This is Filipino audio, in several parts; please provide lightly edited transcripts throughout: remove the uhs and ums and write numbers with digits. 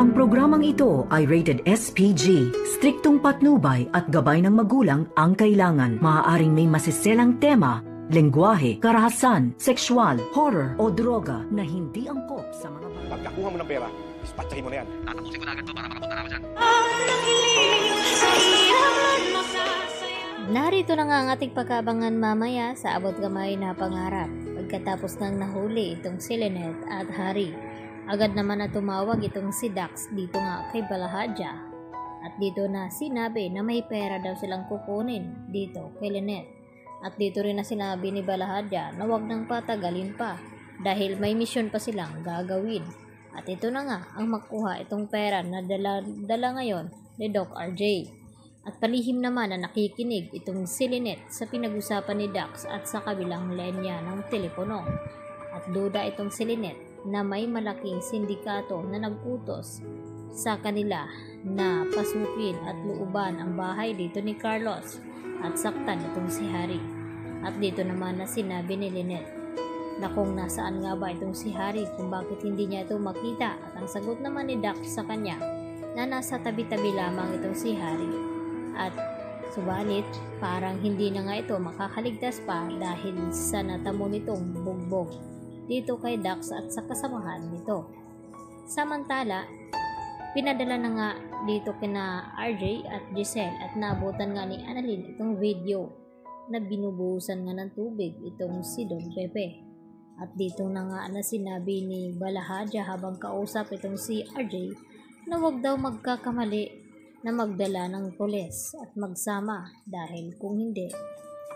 Ang programang ito ay rated SPG. Striktong patnubay at gabay ng magulang ang kailangan. Maaaring may masiselang tema, lengguwahe, karahasan, sexual, horror o droga na hindi angkop sa mga bata. Pagkakuha mo ng pera, dispatchahin mo na yan. Tatapusin ko na agad to para makapunta na ako dyan. Narito na nga ang ating pagkabangan mamaya sa abot kamay na pangarap. Pagkatapos nang nahuli itong si Lynette at Harry, agad naman na tumawag itong si Dax dito nga kay Balahadja. At dito na sinabi na may pera daw silang kukunin dito kay Lynette. At dito rin na sinabi ni Balahadja na wag nang patagalin pa dahil may misyon pa silang gagawin. At ito na nga ang makuha itong pera na dala ngayon ni Doc RJ. At palihim naman na nakikinig itong si Lynette sa pinag-usapan ni Dax at sa kabilang linya ng telepono. At duda itong si Lynette na may malaking sindikato na nag-utos sa kanila na pasukin at luuban ang bahay dito ni Carlos at saktan itong si Harry. At dito naman na sinabi ni Lynette na kung nasaan nga ba itong si Harry, kung bakit hindi niya ito makita. At ang sagot naman ni Dax sa kanya na nasa tabi-tabi lamang itong si Harry. At subalit parang hindi na nga ito makakaligtas pa dahil sa natamo nitong bugbog dito kay Dax at sa kasamahan nito. Samantala, pinadala na nga dito kina RJ at Giselle at naabutan nga ni Annalyn itong video na binubuhusan nga ng tubig itong si Don Pepe. At dito na nga na sinabi ni Balahadja habang kausap itong si RJ na wag daw magkakamali na magdala ng pulis at magsama dahil kung hindi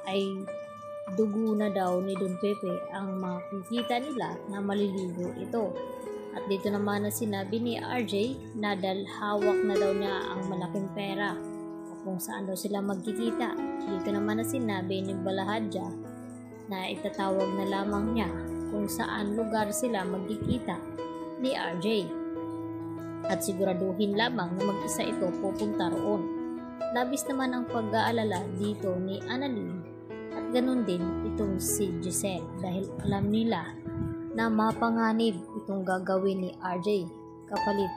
ay dugo na daw ni Don Pepe ang makikita nila na maliligo ito. At dito naman na sinabi ni RJ na hawak na daw niya ang malaking pera at kung saan daw sila magkikita. Dito naman na sinabi ni Balahadja na itatawag na lamang niya kung saan lugar sila magkikita ni RJ. At siguraduhin lamang na mag-isa ito pupunta roon. Labis naman ang pag-aalala dito ni Annalyn at ganun din itong si Giselle dahil alam nila na mapanganib itong gagawin ni RJ kapalit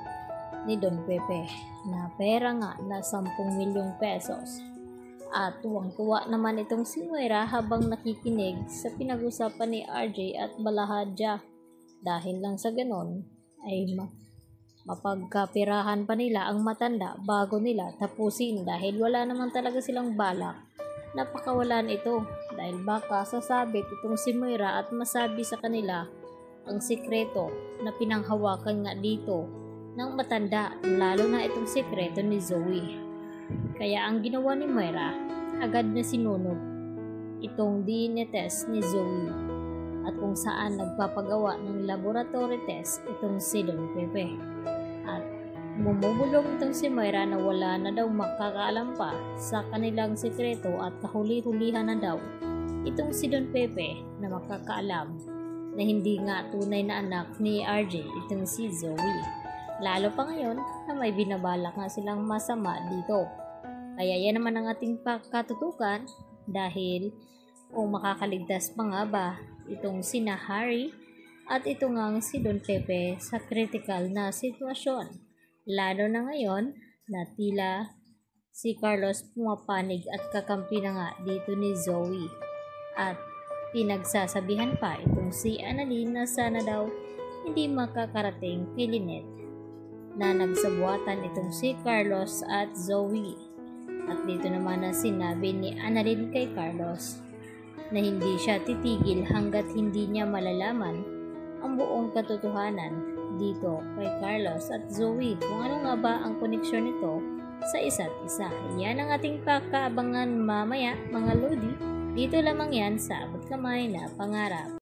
ni Don Pepe na pera nga na 10 milyong pesos. At tuwang-tuwa naman itong si Moira habang nakikinig sa pinag-usapan ni RJ at Balahadja dahil lang sa ganon ay mapagkapirahan pa nila ang matanda bago nila tapusin dahil wala naman talaga silang balak na pakawalan ito dahil baka sasabit itong si Moira at masabi sa kanila ang sikreto na pinanghawakan nga dito ng matanda, lalo na itong sikreto ni Zoe. Kaya ang ginawa ni Moira, agad na sinunog itong DNA test ni Zoe at kung saan nagpapagawa ng laboratory test itong si Don Pepe. At bumubulong itong si Moira na wala na daw makakaalam pa sa kanilang sekreto at kahuli-hulihan na daw itong si Don Pepe na makakaalam na hindi nga tunay na anak ni RJ itong si Zoe. Lalo pa ngayon na may binabalak nga silang masama dito. Kaya yan naman ang ating pagkatutukan dahil kung makakaligtas pa nga ba itong sina Harry at ito nga si Don Pepe sa critical na sitwasyon. Lalo na ngayon na tila si Carlos pumapanig at kakampi na nga dito ni Zoe. At pinagsasabihan pa itong si Annalyn na sana daw hindi makakarating kay Lynette na nagsabuatan itong si Carlos at Zoe. At dito naman na sinabi ni Annalyn kay Carlos na hindi siya titigil hanggat hindi niya malalaman ang buong katotohanan dito kay Carlos at Zoe kung ano nga ba ang koneksyon nito sa isa't isa. Yan ang ating pakaabangan mamaya mga Lodi. Dito lamang yan sa Abot Kamay na Pangarap.